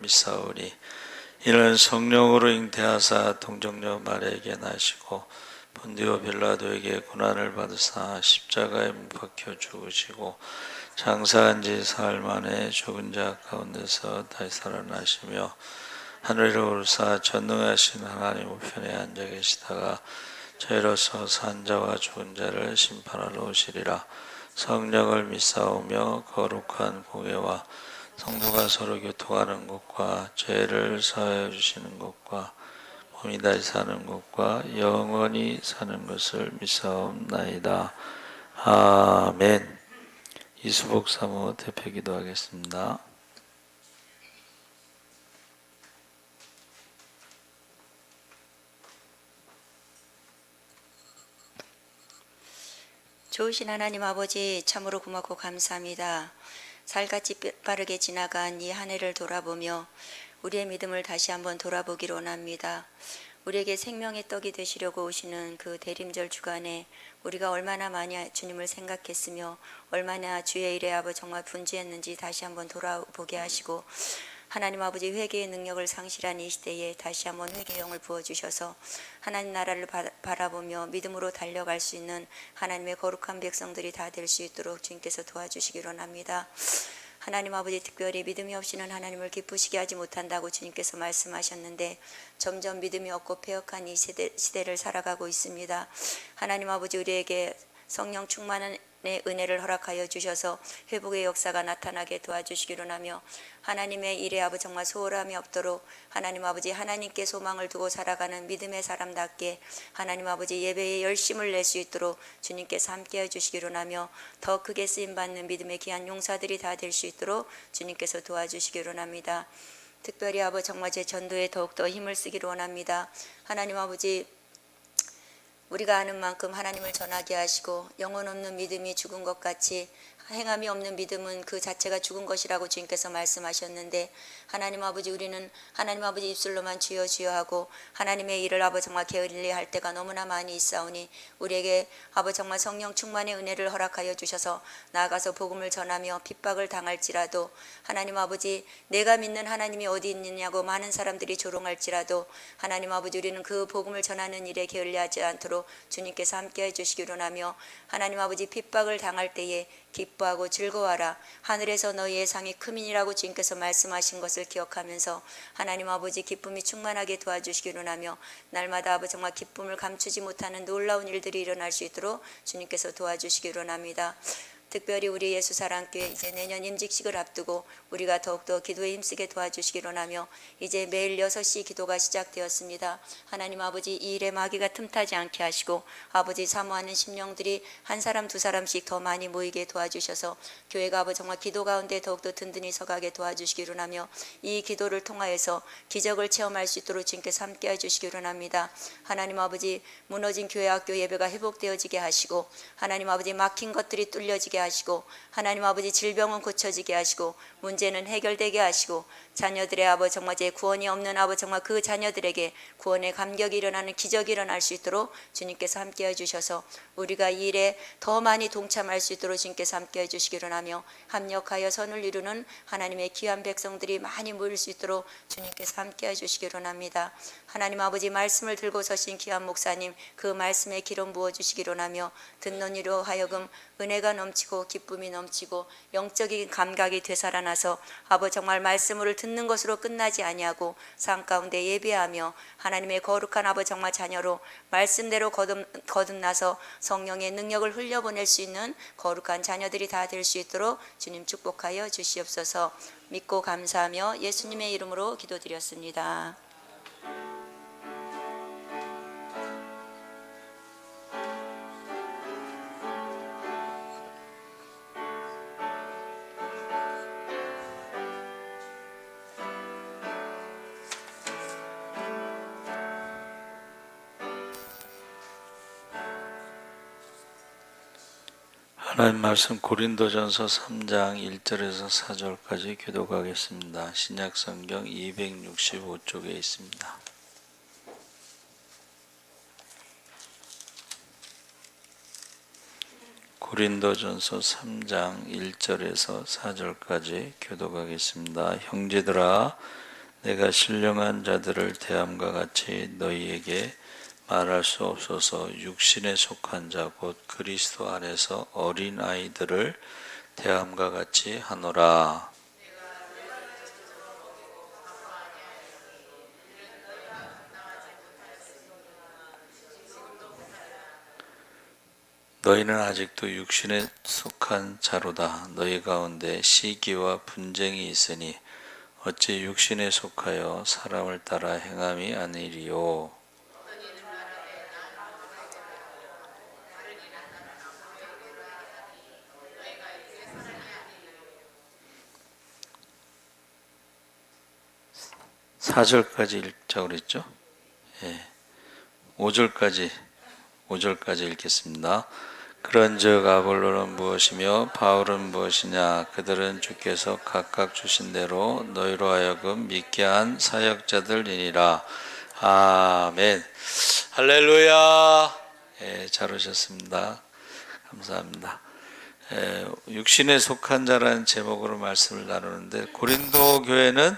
믿사오니 이는 성령으로 잉태하사 동정녀 마리아에게 나시고 본디오 빌라도에게 고난을 받으사 십자가에 못 박혀 죽으시고 장사한 지 사흘 만에 죽은 자 가운데서 다시 살아나시며 하늘로 오르사 전능하신 하나님 우편에 앉아 계시다가 저희로서 산 자와 죽은 자를 심판하러 오시리라. 성령을 믿사오며 거룩한 공예와 성도가 서로 교통하는 것과 죄를 사하여 주시는 것과 몸이 다시 사는 것과 영원히 사는 것을 믿사옵나이다. 아멘. 이수복 사모 대표 기도하겠습니다. 좋으신 하나님 아버지, 참으로 고맙고 감사합니다. 살같이 빠르게 지나간 이 한 해를 돌아보며 우리의 믿음을 다시 한번 돌아보기로 원합니다. 우리에게 생명의 떡이 되시려고 오시는 그 대림절 주간에 우리가 얼마나 많이 주님을 생각했으며 얼마나 주의 일에 아버지 정말 분주했는지 다시 한번 돌아보게 하시고, 하나님 아버지 회개의 능력을 상실한 이 시대에 다시 한번 회개의 영을 부어주셔서 하나님 나라를 바라보며 믿음으로 달려갈 수 있는 하나님의 거룩한 백성들이 다 될 수 있도록 주님께서 도와주시기로 합니다. 하나님 아버지, 특별히 믿음이 없이는 하나님을 기쁘시게 하지 못한다고 주님께서 말씀하셨는데 점점 믿음이 없고 패역한 이 시대를 살아가고 있습니다. 하나님 아버지, 우리에게 성령 충만한 은혜를 허락하여 주셔서 회복의 역사가 나타나게 도와주시기로 하며 하나님의 일에 아버지 정말 소홀함이 없도록 하나님 아버지 하나님께 소망을 두고 살아가는 믿음의 사람답게 하나님 아버지 예배에 열심을 낼 수 있도록 주님께서 함께해 주시기로 하며 더 크게 쓰임받는 믿음의 귀한 용사들이 다 될 수 있도록 주님께서 도와주시기로 합니다. 특별히 아버지 정말 제 전도에 더욱더 힘을 쓰기로 원합니다. 하나님 아버지, 우리가 아는 만큼 하나님을 전하게 하시고 영혼 없는 믿음이 죽은 것 같이 행함이 없는 믿음은 그 자체가 죽은 것이라고 주님께서 말씀하셨는데, 하나님 아버지, 우리는 하나님 아버지 입술로만 주여 주여 하고 하나님의 일을 아버지 정말 게을리 할 때가 너무나 많이 있사오니 우리에게 아버지 정말 성령 충만의 은혜를 허락하여 주셔서 나아가서 복음을 전하며 핍박을 당할지라도 하나님 아버지 내가 믿는 하나님이 어디 있느냐고 많은 사람들이 조롱할지라도 하나님 아버지 우리는 그 복음을 전하는 일에 게을리하지 않도록 주님께서 함께해 주시기로 하며 하나님 아버지 핍박을 당할 때에 기뻐하고 즐거워하라. 하늘에서 너희의 상이 크민이라고 주님께서 말씀하신 것을 기억하면서 하나님 아버지 기쁨이 충만하게 도와주시기로 하며 날마다 아버지 정말 기쁨을 감추지 못하는 놀라운 일들이 일어날 수 있도록 주님께서 도와주시기로 합니다. 특별히 우리 예수사랑교회 이제 내년 임직식을 앞두고 우리가 더욱더 기도에 힘쓰게 도와주시기로 하며 이제 매일 6시 기도가 시작되었습니다. 하나님 아버지 이 일에 마귀가 틈타지 않게 하시고 아버지 사모하는 심령들이 한 사람 두 사람씩 더 많이 모이게 도와주셔서 교회가 아버지 정말 기도 가운데 더욱더 든든히 서가게 도와주시기로 하며 이 기도를 통하여서 기적을 체험할 수 있도록 주님께서 함께해 주시기로 합니다. 하나님 아버지 무너진 교회 학교 예배가 회복되어지게 하시고 하나님 아버지 막힌 것들이 뚫려지게 하시고 하나님 아버지 질병은 고쳐지게 하시고 문제는 해결되게 하시고 자녀들의 아버지 정말 제 구원이 없는 아버지 정말 그 자녀들에게 구원의 감격이 일어나는 기적이 일어날 수 있도록 주님께서 함께해 주셔서 우리가 이 일에 더 많이 동참할 수 있도록 주님께서 함께해 주시기로 하며 합력하여 선을 이루는 하나님의 귀한 백성들이 많이 모일 수 있도록 주님께서 함께해 주시기로 합니다. 하나님 아버지 말씀을 들고 서신 귀한 목사님 그 말씀에 기름 부어 주시기로 하며 듣는 이로 하여금 은혜가 넘치고 기쁨이 넘치고 영적인 감각이 되살아나서 아버지 정말 말씀을 듣는 것으로 끝나지 아니하고 삶 가운데 예배하며 하나님의 거룩한 아버지 정말 자녀로 말씀대로 거듭나서 성령의 능력을 흘려보낼 수 있는 거룩한 자녀들이 다 될 수 있도록 주님 축복하여 주시옵소서. 믿고 감사하며 예수님의 이름으로 기도드렸습니다. 하나님 말씀 고린도전서 3장 1절에서 4절까지 교독하겠습니다. 신약성경 265쪽에 있습니다. 고린도전서 3장 1절에서 4절까지 교독하겠습니다. 형제들아, 내가 신령한 자들을 대함과 같이 너희에게 말할 수 없어서 육신에 속한 자 곧 그리스도 안에서 어린 아이들을 대함과 같이 하노라. 너희는 아직도 육신에 속한 자로다. 너희 가운데 시기와 분쟁이 있으니 어찌 육신에 속하여 사람을 따라 행함이 아니리요. 사절까지 읽자고 그랬죠? 예. 5절까지 읽겠습니다. 그런즉 아볼로는 무엇이며 바울은 무엇이냐? 그들은 주께서 각각 주신 대로 너희로 하여금 믿게 한 사역자들이니라. 아멘. 할렐루야. 예, 잘 오셨습니다. 감사합니다. 육신에 속한 자라는 제목으로 말씀을 나누는데, 고린도 교회는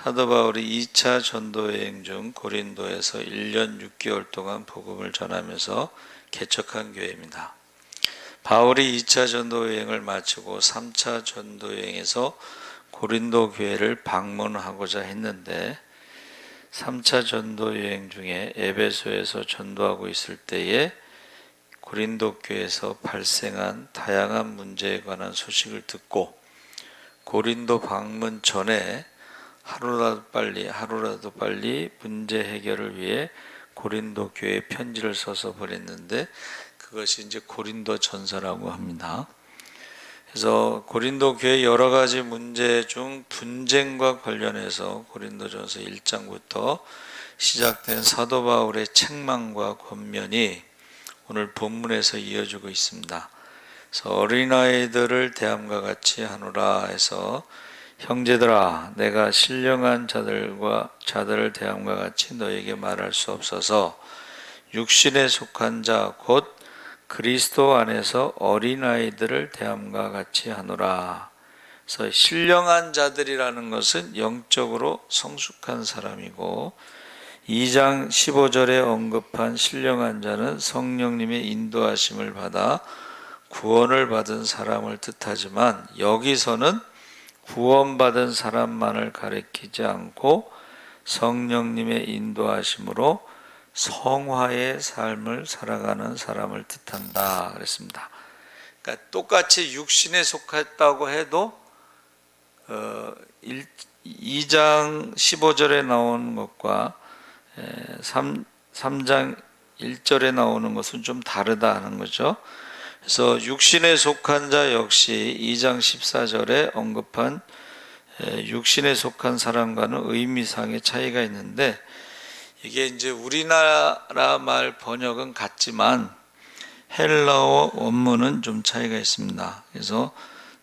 사도 바울이 2차 전도 여행 중 고린도에서 1년 6개월 동안 복음을 전하면서 개척한 교회입니다. 바울이 2차 전도 여행을 마치고 3차 전도 여행에서 고린도 교회를 방문하고자 했는데, 3차 전도 여행 중에 에베소에서 전도하고 있을 때에 고린도 교회에서 발생한 다양한 문제에 관한 소식을 듣고 고린도 방문 전에 하루라도 빨리 문제 해결을 위해 고린도 교회에 편지를 써서 보냈는데, 그것이 이제 고린도 전서라고 합니다. 그래서 고린도 교회 여러 가지 문제 중 분쟁과 관련해서 고린도전서 1장부터 시작된 사도 바울의 책망과 권면이 오늘 본문에서 이어지고 있습니다. 그래서 어린아이들을 대함과 같이 하노라 해서, 형제들아, 내가 신령한 자들을 대함과 같이 너에게 말할 수 없어서 육신에 속한 자 곧 그리스도 안에서 어린아이들을 대함과 같이 하노라. 그래서 신령한 자들이라는 것은 영적으로 성숙한 사람이고, 2장 15절에 언급한 신령한 자는 성령님의 인도하심을 받아 구원을 받은 사람을 뜻하지만, 여기서는 구원받은 사람만을 가리키지 않고 성령님의 인도하심으로 성화의 삶을 살아가는 사람을 뜻한다 그랬습니다. 그러니까 똑같이 육신에 속했다고 해도 2장 15절에 나오는 것과 3장 1절에 나오는 것은 좀 다르다는 거죠. 그래서 육신에 속한 자 역시 2장 14절에 언급한 육신에 속한 사람과는 의미상의 차이가 있는데, 이게 이제 우리나라 말 번역은 같지만 헬라어 원문은 좀 차이가 있습니다. 그래서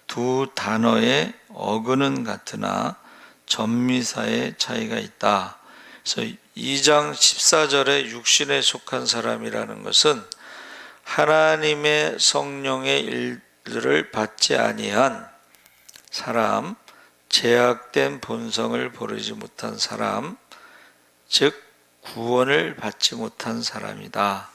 두 단어의 어근은 같으나 전미사의 차이가 있다. 그래서 2장 14절에 육신에 속한 사람이라는 것은 하나님의 성령의 일들을 받지 아니한 사람, 제약된 본성을 버리지 못한 사람, 즉 구원을 받지 못한 사람이다.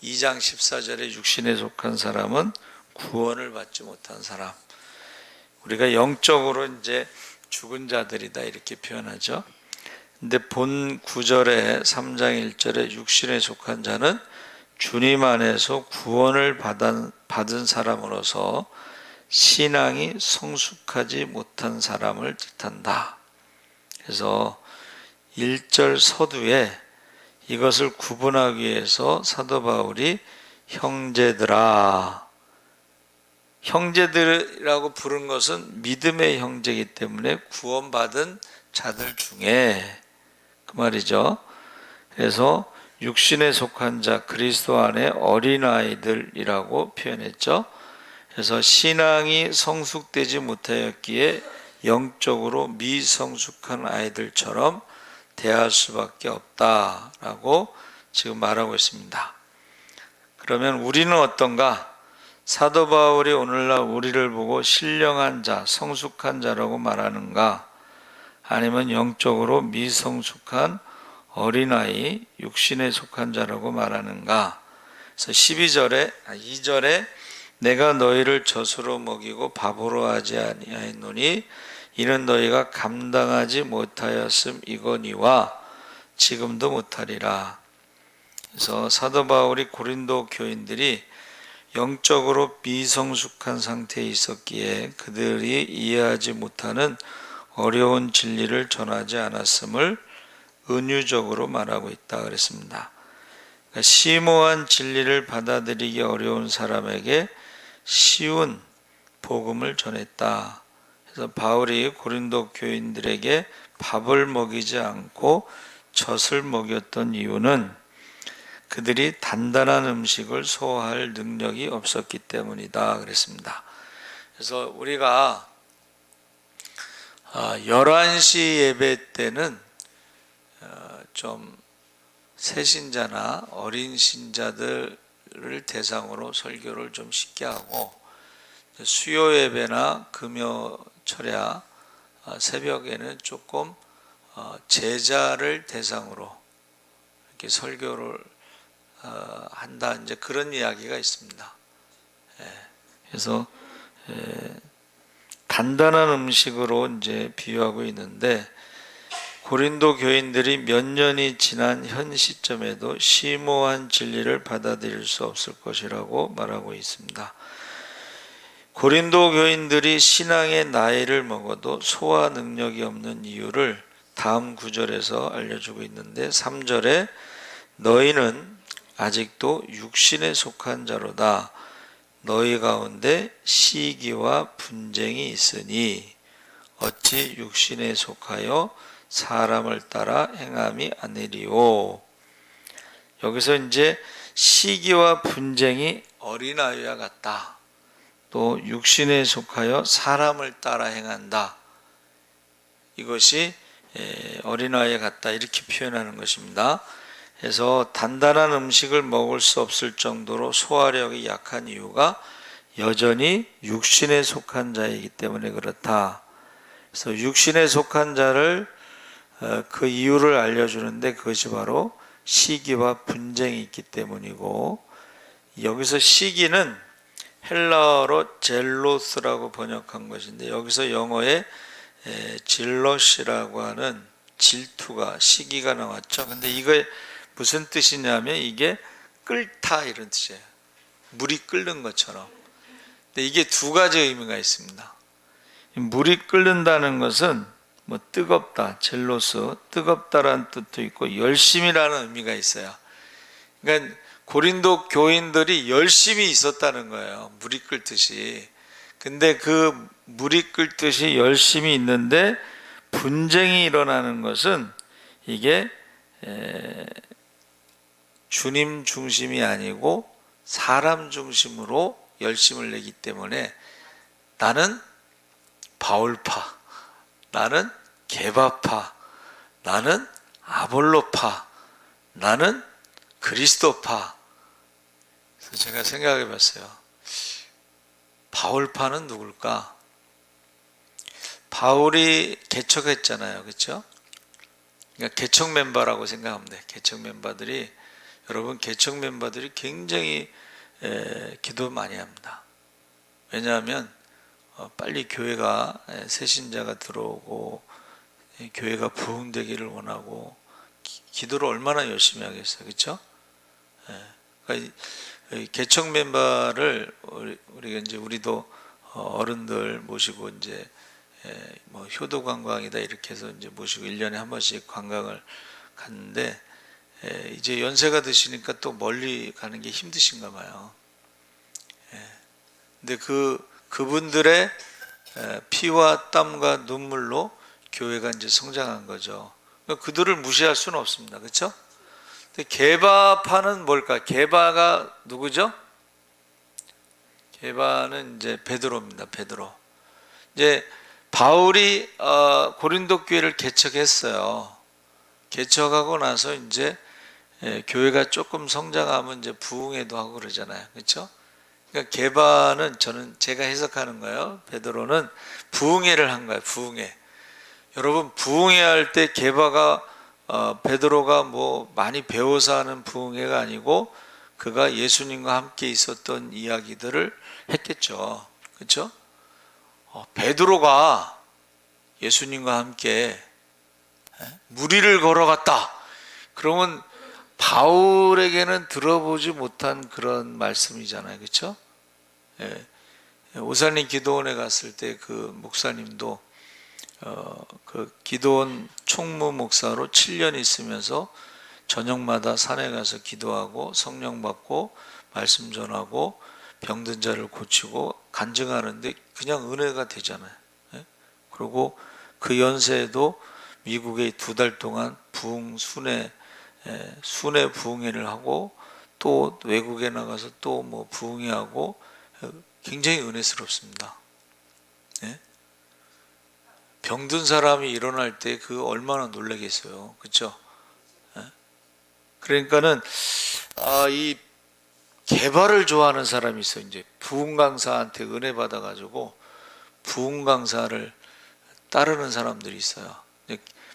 2장 14절에 육신에 속한 사람은 구원을 받지 못한 사람. 우리가 영적으로 이제 죽은 자들이다 이렇게 표현하죠. 근데 본 9절에 3장 1절에 육신에 속한 자는 주님 안에서 구원을 받은 사람으로서 신앙이 성숙하지 못한 사람을 뜻한다. 그래서 1절 서두에 이것을 구분하기 위해서 사도 바울이 형제들아, 형제들이라고 부른 것은 믿음의 형제이기 때문에 구원받은 자들 중에, 그 말이죠. 그래서 육신에 속한 자, 그리스도 안에 어린아이들이라고 표현했죠. 그래서 신앙이 성숙되지 못하였기에 영적으로 미성숙한 아이들처럼 대할 수밖에 없다라고 지금 말하고 있습니다. 그러면 우리는 어떤가? 사도 바울이 오늘날 우리를 보고 신령한 자, 성숙한 자라고 말하는가? 아니면 영적으로 미성숙한 어린아이, 육신에 속한 자라고 말하는가? 그래서 2절에 내가 너희를 젖으로 먹이고 밥으로 하지 아니하였노니 이는 너희가 감당하지 못하였음이거니와 지금도 못하리라. 그래서 사도 바울이 고린도 교인들이 영적으로 미성숙한 상태에 있었기에 그들이 이해하지 못하는 어려운 진리를 전하지 않았음을 은유적으로 말하고 있다 그랬습니다. 그러니까 심오한 진리를 받아들이기 어려운 사람에게 쉬운 복음을 전했다. 그래서 바울이 고린도 교인들에게 밥을 먹이지 않고 젖을 먹였던 이유는 그들이 단단한 음식을 소화할 능력이 없었기 때문이다 그랬습니다. 그래서 우리가 11시 예배 때는 좀 새신자나 어린 신자들을 대상으로 설교를 좀 쉽게 하고 수요 예배나 금요 철야 새벽에는 조금 제자를 대상으로 이렇게 설교를 한다, 이제 그런 이야기가 있습니다. 그래서 단단한 음식으로 이제 비유하고 있는데 고린도 교인들이 몇 년이 지난 현 시점에도 심오한 진리를 받아들일 수 없을 것이라고 말하고 있습니다. 고린도 교인들이 신앙의 나이를 먹어도 소화 능력이 없는 이유를 다음 구절에서 알려주고 있는데 3절에 너희는 아직도 육신에 속한 자로다. 너희 가운데 시기와 분쟁이 있으니 어찌 육신에 속하여 사람을 따라 행함이 아니리오. 여기서 이제 시기와 분쟁이 어린아이와 같다. 또 육신에 속하여 사람을 따라 행한다. 이것이 어린아이와 같다, 이렇게 표현하는 것입니다. 그래서 단단한 음식을 먹을 수 없을 정도로 소화력이 약한 이유가 여전히 육신에 속한 자이기 때문에 그렇다. 그래서 육신에 속한 자를 그 이유를 알려주는데 그것이 바로 시기와 분쟁이 있기 때문이고, 여기서 시기는 헬라어로 젤로스라고 번역한 것인데 여기서 영어에 질럿이라고 하는 질투가, 시기가 나왔죠. 근데 이게 무슨 뜻이냐면 이게 끓다 이런 뜻이에요. 물이 끓는 것처럼. 근데 이게 두 가지 의미가 있습니다. 물이 끓는다는 것은 뭐 뜨겁다, 젤로스, 뜨겁다라는 뜻도 있고 열심이라는 의미가 있어요. 그러니까 고린도 교인들이 열심히 있었다는 거예요. 물이 끓듯이. 근데 그 물이 끓듯이 열심히 있는데 분쟁이 일어나는 것은 이게 주님 중심이 아니고 사람 중심으로 열심을 내기 때문에 나는 바울파, 나는 게바파, 나는 아볼로파, 나는 그리스도파. 그래서 제가 생각해 봤어요. 바울파는 누굴까? 바울이 개척했잖아요. 그렇죠? 그러니까 개척 멤버라고 생각하면 돼. 개척 멤버들이, 여러분 개척 멤버들이 굉장히 기도 많이 합니다. 왜냐하면 빨리 교회가 새신자가 들어오고 교회가 부흥되기를 원하고 기도를 얼마나 열심히 하겠어요. 그렇죠? 그러니까 개척 멤버를 우리가 이제 우리도 어른들 모시고 이제 뭐 효도 관광이다 이렇게 해서 이제 모시고 1년에 한 번씩 관광을 갔는데 이제 연세가 드시니까 또 멀리 가는 게 힘드신가 봐요. 근데 그분들의 피와 땀과 눈물로 교회가 이제 성장한 거죠. 그러니까 그들을 무시할 수는 없습니다. 그렇죠? 근데 게바파는 뭘까? 게바가 누구죠? 게바는 이제 베드로입니다. 베드로. 이제 바울이 고린도 교회를 개척했어요. 개척하고 나서 이제 교회가 조금 성장하면 이제 부흥회도 하고 그러잖아요. 그렇죠? 그러니까 게바는 제가 해석하는 거예요. 베드로는 부흥회를 한 거예요. 부흥회. 여러분 부흥회 할 때 게바가 베드로가 뭐 많이 배워서 하는 부흥회가 아니고 그가 예수님과 함께 있었던 이야기들을 했겠죠. 그렇죠? 베드로가 예수님과 함께 무리를 걸어갔다. 그러면 바울에게는 들어보지 못한 그런 말씀이잖아요. 그렇죠? 예. 오살님 기도원에 갔을 때 그 목사님도 그 기도원 총무 목사로 7년 있으면서 저녁마다 산에 가서 기도하고 성령 받고 말씀 전하고 병든 자를 고치고 간증하는데 그냥 은혜가 되잖아요. 예? 그리고 그 연세에도 미국에 2달 동안 순회 부흥회를 하고 또 외국에 나가서 또 뭐 부흥회하고 굉장히 은혜스럽습니다. 예? 병든 사람이 일어날 때 그 얼마나 놀라겠어요. 그렇죠? 그러니까는 이 개발을 좋아하는 사람이 있어요. 이제 부흥 강사한테 은혜 받아 가지고 부흥 강사를 따르는 사람들이 있어요.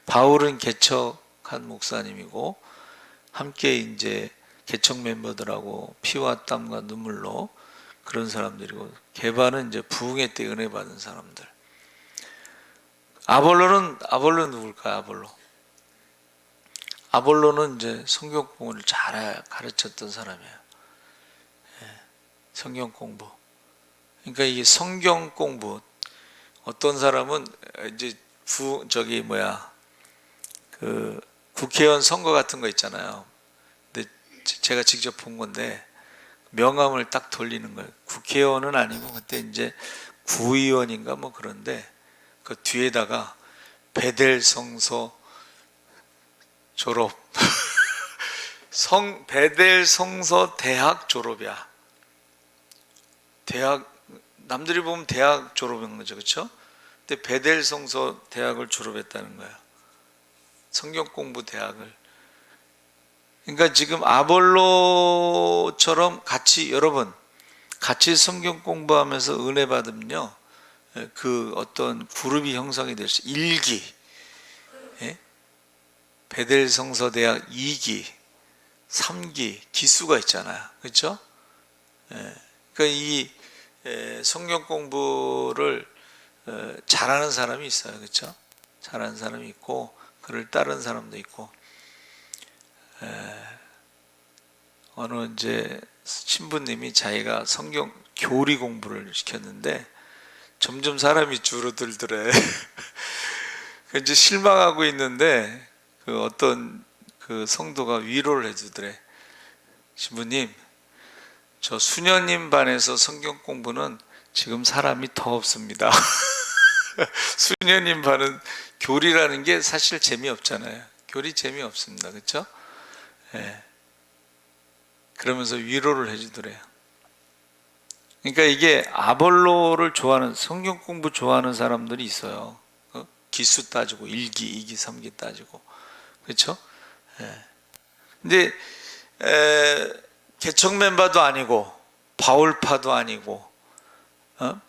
바울은 개척한 목사님이고 함께 이제 개척 멤버들하고 피와 땀과 눈물로 그런 사람들이고 개발은 이제 부흥회 때 은혜 받은 사람들. 아볼로 누굴까요? 아볼로는 이제 성경 공부를 잘 가르쳤던 사람이에요. 성경 공부. 그러니까 이게 성경 공부. 어떤 사람은 이제 그 국회의원 선거 같은 거 있잖아요. 근데 제가 직접 본 건데 명함을 딱 돌리는 거예요. 국회의원은 아니고 그때 이제 구의원인가 뭐 그런데 그 뒤에다가 베델 성서 졸업 베델 성서 대학 졸업이야. 대학 남들이 보면 대학 졸업인 거죠, 그렇죠? 근데 베델 성서 대학을 졸업했다는 거예요. 성경 공부 대학을. 그러니까 지금 아볼로처럼 여러분 같이 성경 공부하면서 은혜 받으면요, 그 어떤 그룹이 형성이 될 수. 1기, 예? 베델 성서 대학 2기, 3기 기수가 있잖아요, 그렇죠? 그러니까 이 성경 공부를 잘하는 사람이 있어요, 그렇죠? 잘하는 사람이 있고 그를 따르는 사람도 있고. 어느 이제 신부님이 자기가 성경 교리 공부를 시켰는데 점점 사람이 줄어들더래. 이제 실망하고 있는데 그 어떤 그 성도가 위로를 해주더래. 신부님, 저 수녀님 반에서 성경 공부는 지금 사람이 더 없습니다. 수녀님 반은 교리라는 게 사실 재미없잖아요. 교리 재미없습니다. 그렇죠? 예. 그러면서 위로를 해주더래요. 그러니까 이게 아볼로를 좋아하는, 성경 공부 좋아하는 사람들이 있어요. 기수 따지고 1기, 2기, 3기 따지고. 그렇죠? 근데 개척 멤버도 아니고 바울파도 아니고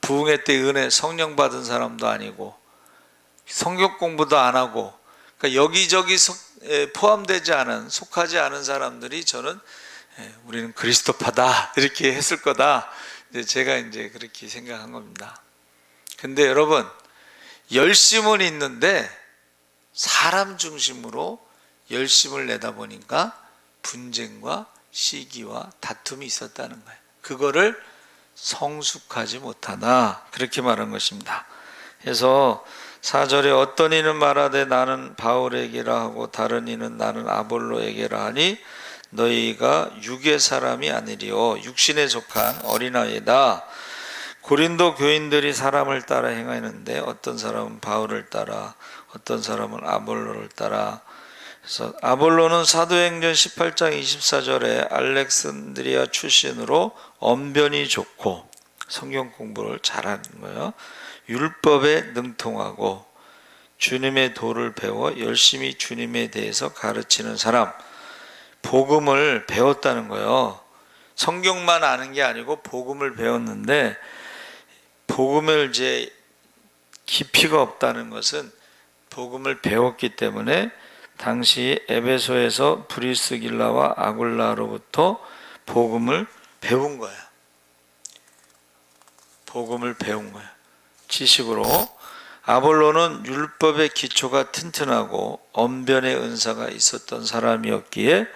부흥회 때 은혜 성령 받은 사람도 아니고 성경 공부도 안 하고, 그러니까 여기저기 포함되지 않은, 속하지 않은 사람들이 저는 우리는 그리스도파다 이렇게 했을 거다. 제가 이제 그렇게 생각한 겁니다. 근데 여러분, 열심은 있는데 사람 중심으로 열심을 내다 보니까 분쟁과 시기와 다툼이 있었다는 거예요. 그거를 성숙하지 못하다, 그렇게 말한 것입니다. 그래서 4절에 어떤 이는 말하되 나는 바울에게라 하고 다른 이는 나는 아볼로에게라 하니 너희가 육의 사람이 아니리요 육신에 속한 어린아이다. 고린도 교인들이 사람을 따라 행하는데 어떤 사람은 바울을 따라 어떤 사람은 아볼로를 따라. 그래서 아볼로는 사도행전 18장 24절에 알렉산드리아 출신으로 언변이 좋고 성경 공부를 잘하는 거예요. 율법에 능통하고 주님의 도를 배워 열심히 주님에 대해서 가르치는 사람. 복음을 배웠다는 거예요. 성경만 아는 게 아니고 복음을 배웠는데, 복음을 이제 깊이가 없다는 것은 복음을 배웠기 때문에 당시 에베소에서 브리스길라와 아굴라로부터 복음을 배운 거야. 복음을 배운 거야. 지식으로. 아볼로는 율법의 기초가 튼튼하고 언변의 은사가 있었던 사람이었기에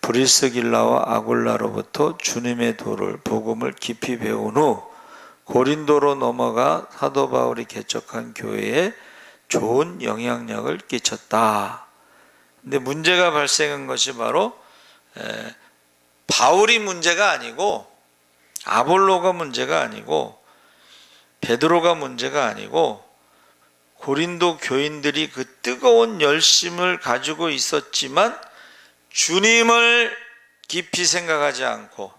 브리스길라와 아굴라로부터 주님의 도를 복음을 깊이 배운 후 고린도로 넘어가 사도 바울이 개척한 교회에 좋은 영향력을 끼쳤다. 근데 문제가 발생한 것이 바로 바울이 문제가 아니고 아볼로가 문제가 아니고 베드로가 문제가 아니고 고린도 교인들이 그 뜨거운 열심을 가지고 있었지만 주님을 깊이 생각하지 않고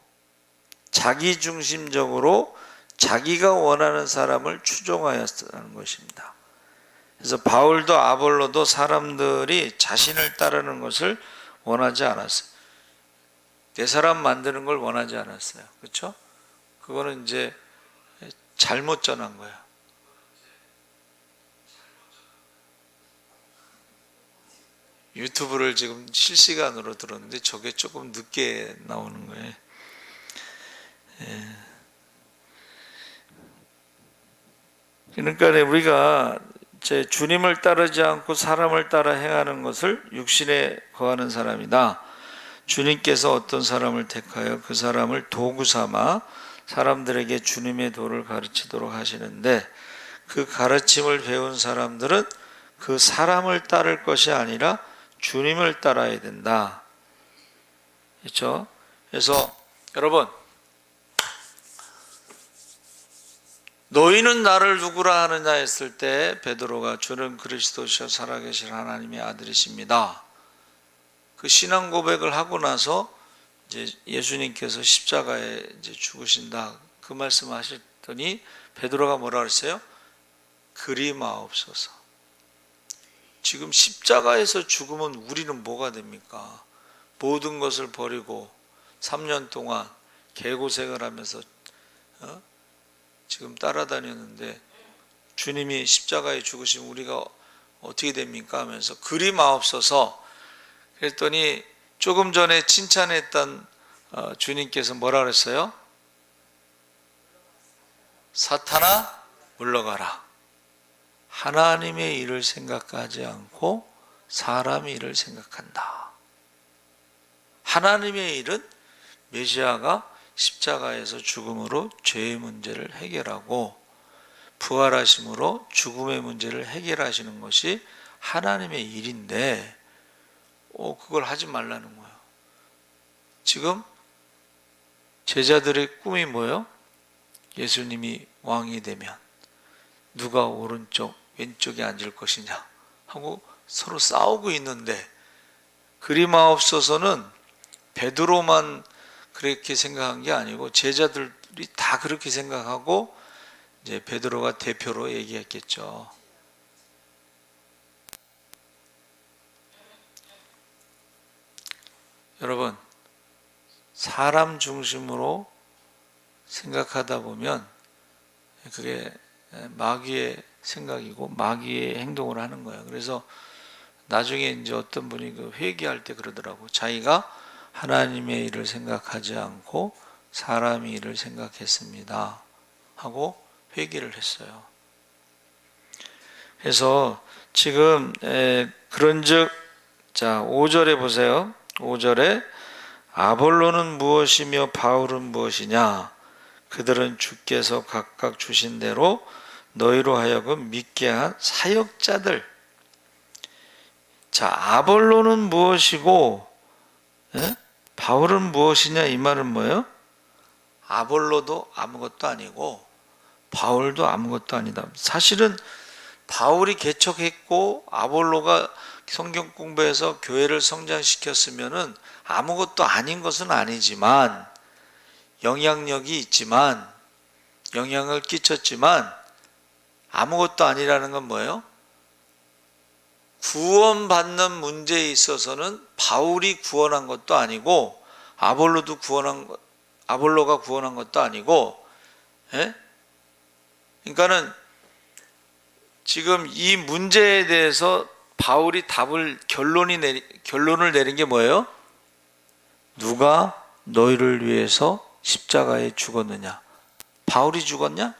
자기중심적으로 자기가 원하는 사람을 추종하였다는 것입니다. 그래서 바울도 아볼로도 사람들이 자신을 따르는 것을 원하지 않았어요. 내 사람 만드는 걸 원하지 않았어요. 그렇죠? 그거는 이제 잘못 전한 거예요. 유튜브를 지금 실시간으로 들었는데 저게 조금 늦게 나오는 거예요. 그러니까 우리가 제 주님을 따르지 않고 사람을 따라 행하는 것을 육신에 거하는 사람이다. 주님께서 어떤 사람을 택하여 그 사람을 도구 삼아 사람들에게 주님의 도를 가르치도록 하시는데 그 가르침을 배운 사람들은 그 사람을 따를 것이 아니라 주님을 따라야 된다. 그렇죠? 그래서 여러분, 너희는 나를 누구라 하느냐 했을 때 베드로가 주는 그리스도시여 살아계신 하나님의 아들이십니다. 그 신앙 고백을 하고 나서 이제 예수님께서 십자가에 이제 죽으신다 그 말씀하셨더니 베드로가 뭐라 그랬어요? 그리 마옵소서. 지금 십자가에서 죽으면 우리는 뭐가 됩니까? 모든 것을 버리고 3년 동안 개고생을 하면서 지금 따라다녔는데 주님이 십자가에 죽으시면 우리가 어떻게 됩니까? 하면서 그리 마옵소서. 그랬더니 조금 전에 칭찬했던 주님께서 뭐라 그랬어요? 사탄아 물러가라. 하나님의 일을 생각하지 않고 사람의 일을 생각한다. 하나님의 일은 메시아가 십자가에서 죽음으로 죄의 문제를 해결하고 부활하심으로 죽음의 문제를 해결하시는 것이 하나님의 일인데 그걸 하지 말라는 거예요. 지금 제자들의 꿈이 뭐예요? 예수님이 왕이 되면 누가 오른쪽 왼쪽에 앉을 것이냐 하고 서로 싸우고 있는데 그리 마옵소서는 베드로만 그렇게 생각한 게 아니고 제자들이 다 그렇게 생각하고 이제 베드로가 대표로 얘기했겠죠. 여러분, 사람 중심으로 생각하다 보면 그게 마귀의 생각이고 마귀의 행동을 하는 거예요. 그래서 나중에 이제 어떤 분이 그 회개할 때 그러더라고. 자기가 하나님의 일을 생각하지 않고 사람의 일을 생각했습니다 하고 회개를 했어요. 그래서 지금 그런즉 자 5절에 보세요. 5절에 아볼로는 무엇이며 바울은 무엇이냐? 그들은 주께서 각각 주신 대로 너희로 하여금 믿게 한 사역자들. 자, 아볼로는 무엇이고 바울은 무엇이냐? 이 말은 뭐예요? 아볼로도 아무것도 아니고 바울도 아무것도 아니다. 사실은 바울이 개척했고 아볼로가 성경 공부해서 교회를 성장시켰으면은 아무것도 아닌 것은 아니지만 영향력이 있지만 영향을 끼쳤지만 아무것도 아니라는 건 뭐예요? 구원받는 문제에 있어서는 바울이 구원한 것도 아니고 아볼로가 구원한 것도 아니고 그러니까는 지금 이 문제에 대해서 바울이 결론을 내린 게 뭐예요? 누가 너희를 위해서 십자가에 죽었느냐? 바울이 죽었냐?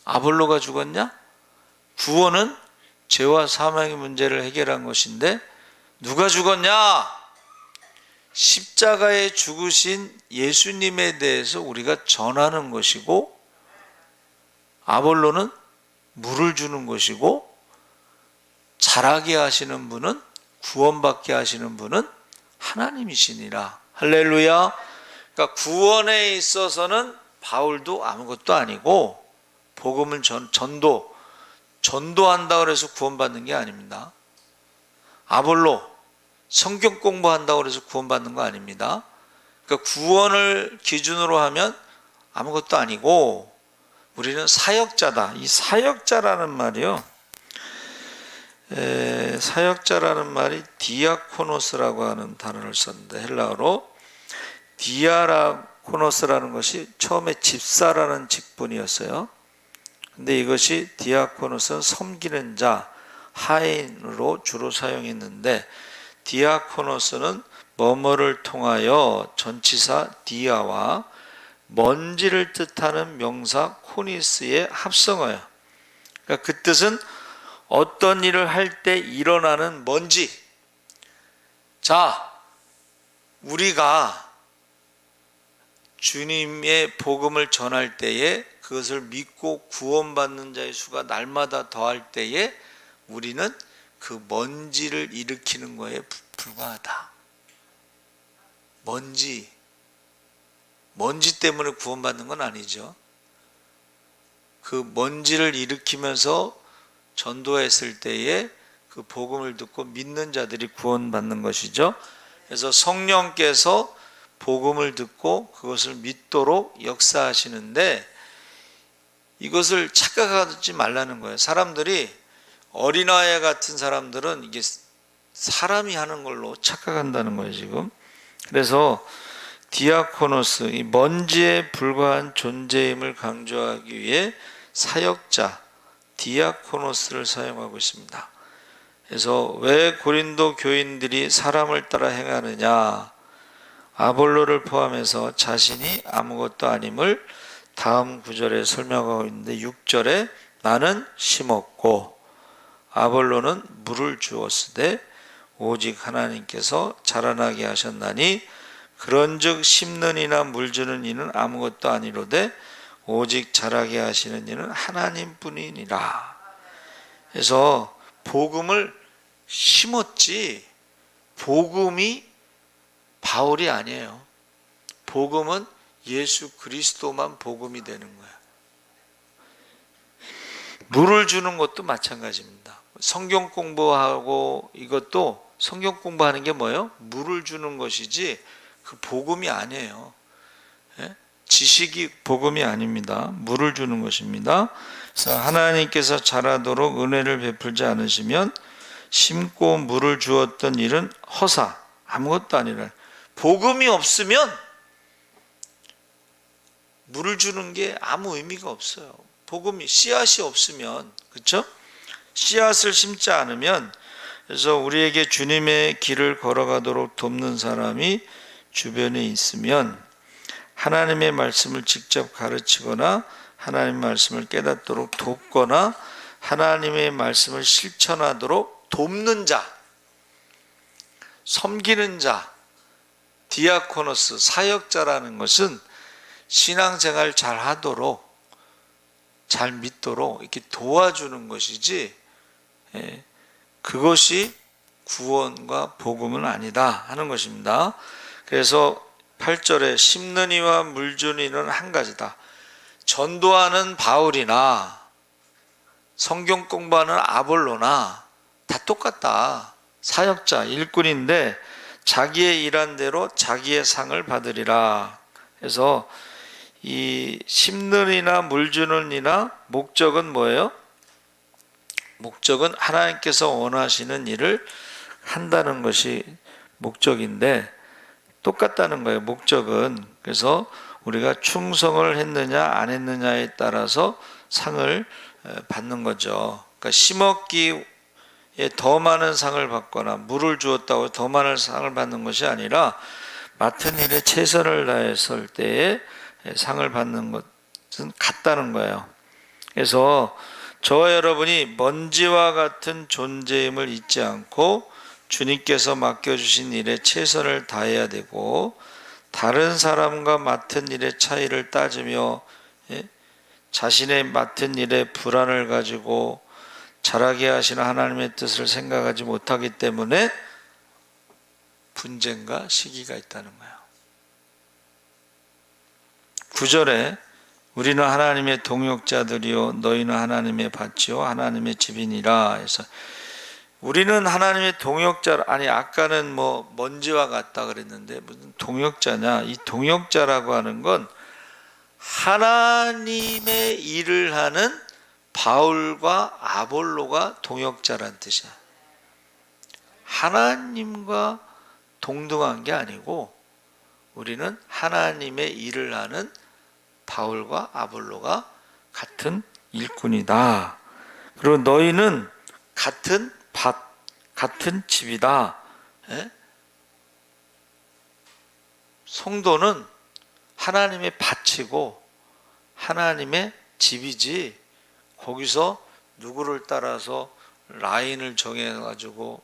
아볼로가 죽었냐? 구원은 죄와 사망의 문제를 해결한 것인데 누가 죽었냐? 십자가에 죽으신 예수님에 대해서 우리가 전하는 것이고, 아볼로는 물을 주는 것이고, 자라게 하시는 분은, 구원받게 하시는 분은 하나님이시니라. 할렐루야. 그러니까 구원에 있어서는 바울도 아무것도 아니고, 복음을 전도한다고 해서 구원받는 게 아닙니다. 아볼로 성경 공부한다고 해서 구원받는 거 아닙니다. 그러니까 구원을 기준으로 하면 아무것도 아니고, 우리는 사역자다. 이 사역자라는 말이요, 사역자라는 말이 디아코노스라고 하는 단어를 썼는데, 헬라어로 디아코노스라는 것이 처음에 집사라는 직분이었어요. 근데 이것이 디아코노스는 섬기는 자, 하인으로 주로 사용했는데, 디아코노스는 뭐뭐를 통하여 전치사 디아와 먼지를 뜻하는 명사 코니스의 합성어예요. 그러니까 그 뜻은 어떤 일을 할 때 일어나는 먼지. 자, 우리가 주님의 복음을 전할 때에 그것을 믿고 구원받는 자의 수가 날마다 더할 때에 우리는 그 먼지를 일으키는 거에 불과하다. 먼지 때문에 구원받는 건 아니죠. 그 먼지를 일으키면서 전도했을 때에 그 복음을 듣고 믿는 자들이 구원받는 것이죠. 그래서 성령께서 복음을 듣고 그것을 믿도록 역사하시는데, 이것을 착각하지 말라는 거예요. 사람들이, 어린아이 같은 사람들은 이게 사람이 하는 걸로 착각한다는 거예요, 지금. 그래서 디아코노스, 이 먼지에 불과한 존재임을 강조하기 위해 사역자, 디아코노스를 사용하고 있습니다. 그래서 왜 고린도 교인들이 사람을 따라 행하느냐? 아볼로를 포함해서 자신이 아무것도 아님을 다음 구절에 설명하고 있는데, 6절에 나는 심었고 아볼로는 물을 주었으되 오직 하나님께서 자라나게 하셨나니 그런즉 심는 이나 물 주는 이는 아무것도 아니로되 오직 자라게 하시는 이는 하나님뿐이니라. 그래서 복음을 심었지, 복음이 바울이 아니에요. 복음은 예수 그리스도만 복음이 되는 거예요. 물을 주는 것도 마찬가지입니다. 성경 공부하고, 이것도 성경 공부하는 게 뭐예요? 물을 주는 것이지 그 복음이 아니에요. 지식이 복음이 아닙니다. 물을 주는 것입니다. 그래서 하나님께서 자라도록 은혜를 베풀지 않으시면 심고 물을 주었던 일은 허사, 아무것도 아니라. 복음이 없으면 물을 주는 게 아무 의미가 없어요. 복음이, 씨앗이 없으면, 그렇죠? 씨앗을 심지 않으면. 그래서 우리에게 주님의 길을 걸어가도록 돕는 사람이 주변에 있으면 하나님의 말씀을 직접 가르치거나 하나님의 말씀을 깨닫도록 돕거나 하나님의 말씀을 실천하도록 돕는 자, 섬기는 자, 디아코노스, 사역자라는 것은 신앙생활 잘 하도록, 잘 믿도록 이렇게 도와주는 것이지, 그것이 구원과 복음은 아니다 하는 것입니다. 그래서 8절에 심는 이와 물 주는 이는 한 가지다. 전도하는 바울이나 성경 공부하는 아볼로나 다 똑같다. 사역자, 일꾼인데 자기의 일한 대로 자기의 상을 받으리라. 그래서 이 심는 이나 물 주는 이나 목적은 뭐예요? 목적은 하나님께서 원하시는 일을 한다는 것이 목적인데 똑같다는 거예요, 목적은. 그래서 우리가 충성을 했느냐 안 했느냐에 따라서 상을 받는 거죠. 그러니까 심었기에 더 많은 상을 받거나 물을 주었다고 더 많은 상을 받는 것이 아니라 맡은 일에 최선을 다했을 때에 상을 받는 것은 같다는 거예요. 그래서 저와 여러분이 먼지와 같은 존재임을 잊지 않고 주님께서 맡겨주신 일에 최선을 다해야 되고, 다른 사람과 맡은 일의 차이를 따지며 자신의 맡은 일에 불안을 가지고 잘하게 하시는 하나님의 뜻을 생각하지 못하기 때문에 분쟁과 시기가 있다는 거예요. 9절에 우리는 하나님의 동역자들이요 너희는 하나님의 밭이요 하나님의 집이니라 해서, 우리는 하나님의 동역자, 아니 아까는 뭐 먼지와 같다 그랬는데 무슨 동역자냐? 이 동역자라고 하는 건 하나님의 일을 하는 바울과 아볼로가 동역자란 뜻이야. 하나님과 동등한 게 아니고 우리는 하나님의 일을 하는 바울과 아볼로가 같은 일꾼이다. 그리고 너희는 같은 밭, 같은 집이다. 성도는 하나님의 밭이고 하나님의 집이지, 거기서 누구를 따라서 라인을 정해가지고.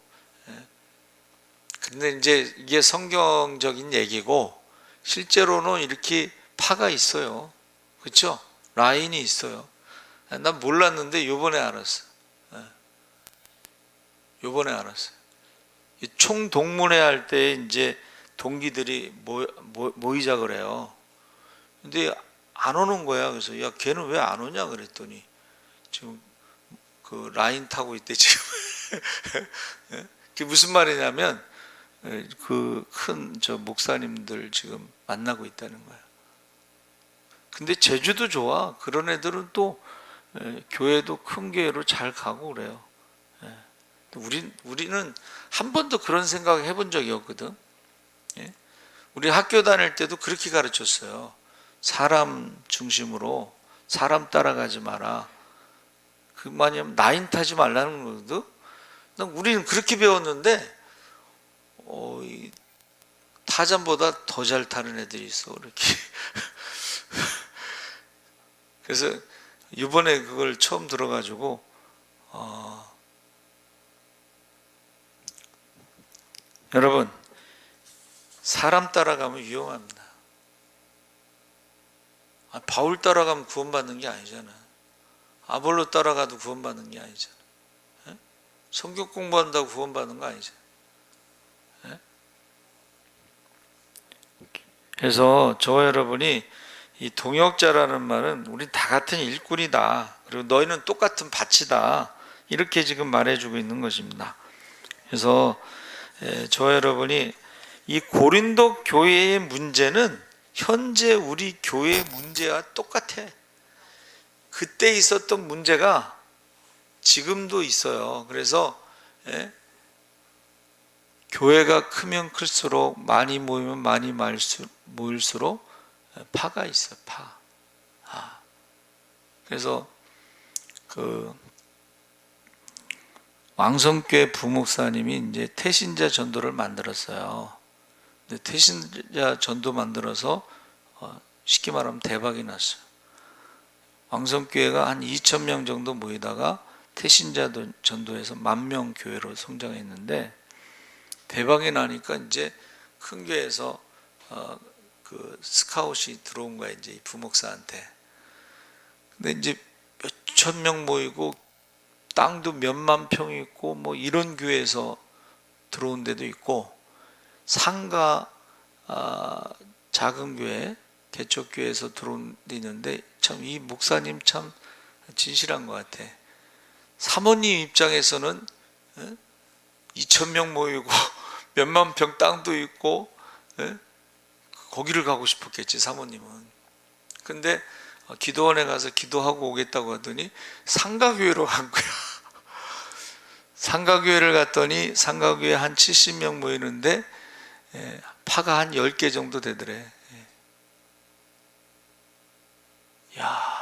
근데 이제 이게 성경적인 얘기고 실제로는 이렇게 파가 있어요. 그렇죠? 라인이 있어요. 난 몰랐는데 요번에 알았어. 요번에 알았어요. 총동문회 할 때 이제 동기들이 모이자 그래요. 근데 안 오는 거야. 그래서 야, 걔는 왜 안 오냐 그랬더니 지금 그 라인 타고 있대 지금. 그게 무슨 말이냐면 그 큰 저 목사님들 지금 만나고 있다는 거야. 근데 제주도 좋아. 그런 애들은 또 교회도 큰 교회로 잘 가고 그래요. 우리는 한 번도 그런 생각 해본 적이 없거든. 우리 학교 다닐 때도 그렇게 가르쳤어요. 사람 중심으로, 사람 따라가지 마라. 그 말이면 라인 타지 말라는 거거든. 우리는 그렇게 배웠는데 타잔보다 더 잘 타는 애들이 있어 그렇게. 그래서 이번에 그걸 처음 들어가지고 여러분, 사람 따라가면 위험합니다. 바울 따라가면 구원받는 게 아니잖아. 아볼로 따라가도 구원받는 게 아니잖아. 성경 공부한다고 구원받는 거 아니잖아. 그래서 저와 여러분이 이 동역자라는 말은 우리 다 같은 일꾼이다. 그리고 너희는 똑같은 밭이다. 이렇게 지금 말해주고 있는 것입니다. 그래서 저와 여러분이 이 고린도 교회의 문제는 현재 우리 교회의 문제와 똑같아. 그때 있었던 문제가 지금도 있어요. 그래서 교회가 크면 클수록, 많이 모이면 많이 모일수록 파가 있어요. 파. 그래서 그 왕성교회 부목사님이 이제 태신자 전도를 만들었어요. 근데 태신자 전도 만들어서 쉽게 말하면 대박이 났어요. 왕성교회가 한 2,000명 정도 모이다가 태신자 전도에서 10,000명 교회로 성장했는데, 대박이 나니까 이제 큰 교회에서 그 스카웃이 들어온 거야, 이제 이 부목사한테. 근데 이제 몇천 명 모이고 땅도 몇만 평이 있고 뭐 이런 교회에서 들어온 데도 있고, 상가 작은 교회, 개척교회에서 들어온 데 있는데, 참 이 목사님 참 진실한 것 같아. 사모님 입장에서는 2,000명 모이고 몇만 평 땅도 있고 거기를 가고 싶었겠지, 사모님은. 근데 기도원에 가서 기도하고 오겠다고 하더니 상가교회로 간 거야. 상가교회를 갔더니 상가교회 한 70명 모이는데 파가 한 10개 정도 되더래. 야,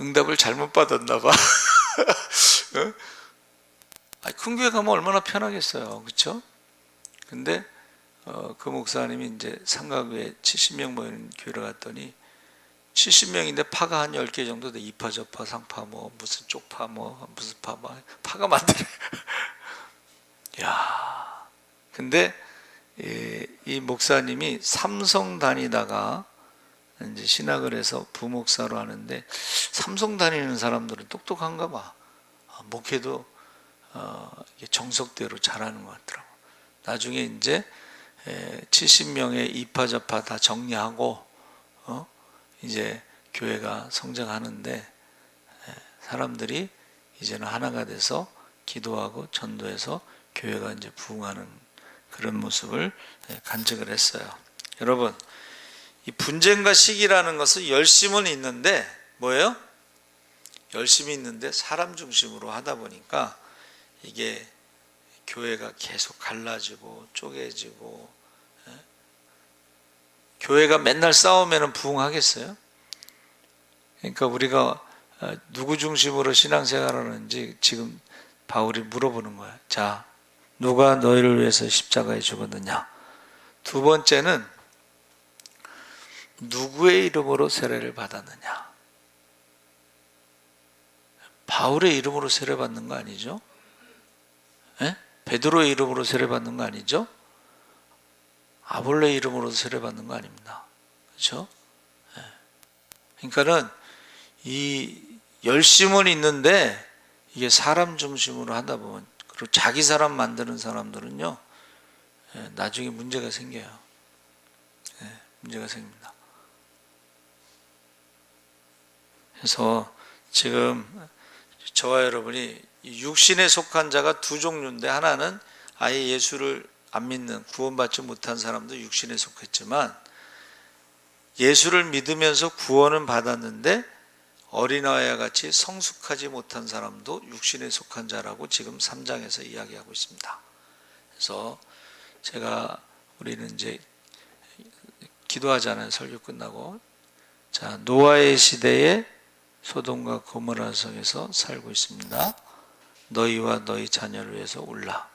응답을 잘못 받았나 봐. 어? 아니, 큰 교회 가면 얼마나 편하겠어요, 그렇죠? 근데 그 목사님이 이제 상가교회 70명 모이는 교회를 갔더니 70명인데 파가 한 10개 정도 돼. 이파 저파 상파 뭐 무슨 쪽파 뭐 무슨 파 뭐 파가 많더래. 야, 근데 이 목사님이 삼성 다니다가 이제 신학을 해서 부목사로 하는데, 삼성 다니는 사람들은 똑똑한가 봐. 목회도 정석대로 잘하는 것 같더라고. 나중에 이제 70명의 이파저파 다 정리하고 이제 교회가 성장하는데, 사람들이 이제는 하나가 돼서 기도하고 전도해서 교회가 이제 부흥하는 그런 모습을 간증을 했어요. 여러분, 이 분쟁과 시기라는 것은 열심은 있는데 뭐예요? 열심히 있는데 사람 중심으로 하다 보니까 이게 교회가 계속 갈라지고 쪼개지고, 교회가 맨날 싸우면 부흥하겠어요? 그러니까 우리가 누구 중심으로 신앙생활을 하는지 지금 바울이 물어보는 거야. 자, 누가 너희를 위해서 십자가에 죽었느냐? 두 번째는 누구의 이름으로 세례를 받았느냐? 바울의 이름으로 세례받는 거 아니죠? 베드로의 이름으로 세례받는 거 아니죠? 아볼레의 이름으로 세례받는 거 아닙니다. 그렇죠? 그러니까는 이 열심은 있는데 이게 사람 중심으로 하다 보면, 그리고 자기 사람 만드는 사람들은요, 나중에 문제가 생겨요. 문제가 생깁니다. 그래서 지금 저와 여러분이 육신에 속한 자가 두 종류인데, 하나는 아예 예수를 안 믿는, 구원받지 못한 사람도 육신에 속했지만, 예수를 믿으면서 구원은 받았는데 어린아이와 같이 성숙하지 못한 사람도 육신에 속한 자라고 지금 3장에서 이야기하고 있습니다. 그래서 우리는 이제 기도하잖아요, 설교 끝나고. 자, 노아의 시대에 소돔과 고모라 성에서 살고 있습니다. 너희와 너희 자녀를 위해서 울라.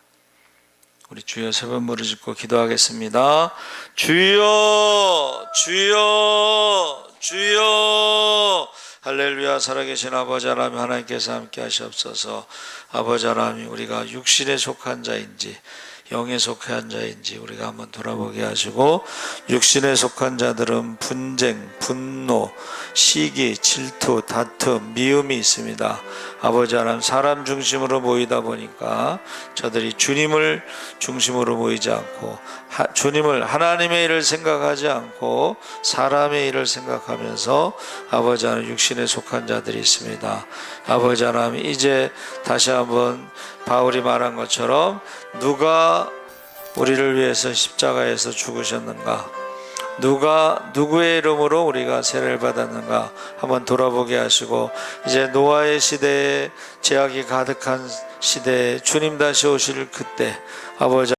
우리 주여 세 번 부르짖고 기도하겠습니다. 주여, 주여, 주여. 할렐루야. 살아계신 아버지 하나님, 하나님께서 함께 하시옵소서. 아버지 하나님, 우리가 육신에 속한 자인지 영에 속한 자인지 우리가 한번 돌아보게 하시고, 육신에 속한 자들은 분쟁, 분노, 시기, 질투, 다툼, 미움이 있습니다. 아버지 하나님, 사람 중심으로 모이다 보니까 저들이 주님을 중심으로 모이지 않고, 주님을, 하나님의 일을 생각하지 않고 사람의 일을 생각하면서 아버지 하나님 육신에 속한 자들이 있습니다. 아버지 하나님, 이제 다시 한번 바울이 말한 것처럼 누가 우리를 위해서 십자가에서 죽으셨는가, 누구의 이름으로 우리가 세례를 받았는가 한번 돌아보게 하시고, 이제 노아의 시대에, 죄악이 가득한 시대에 주님 다시 오실 그때 아버지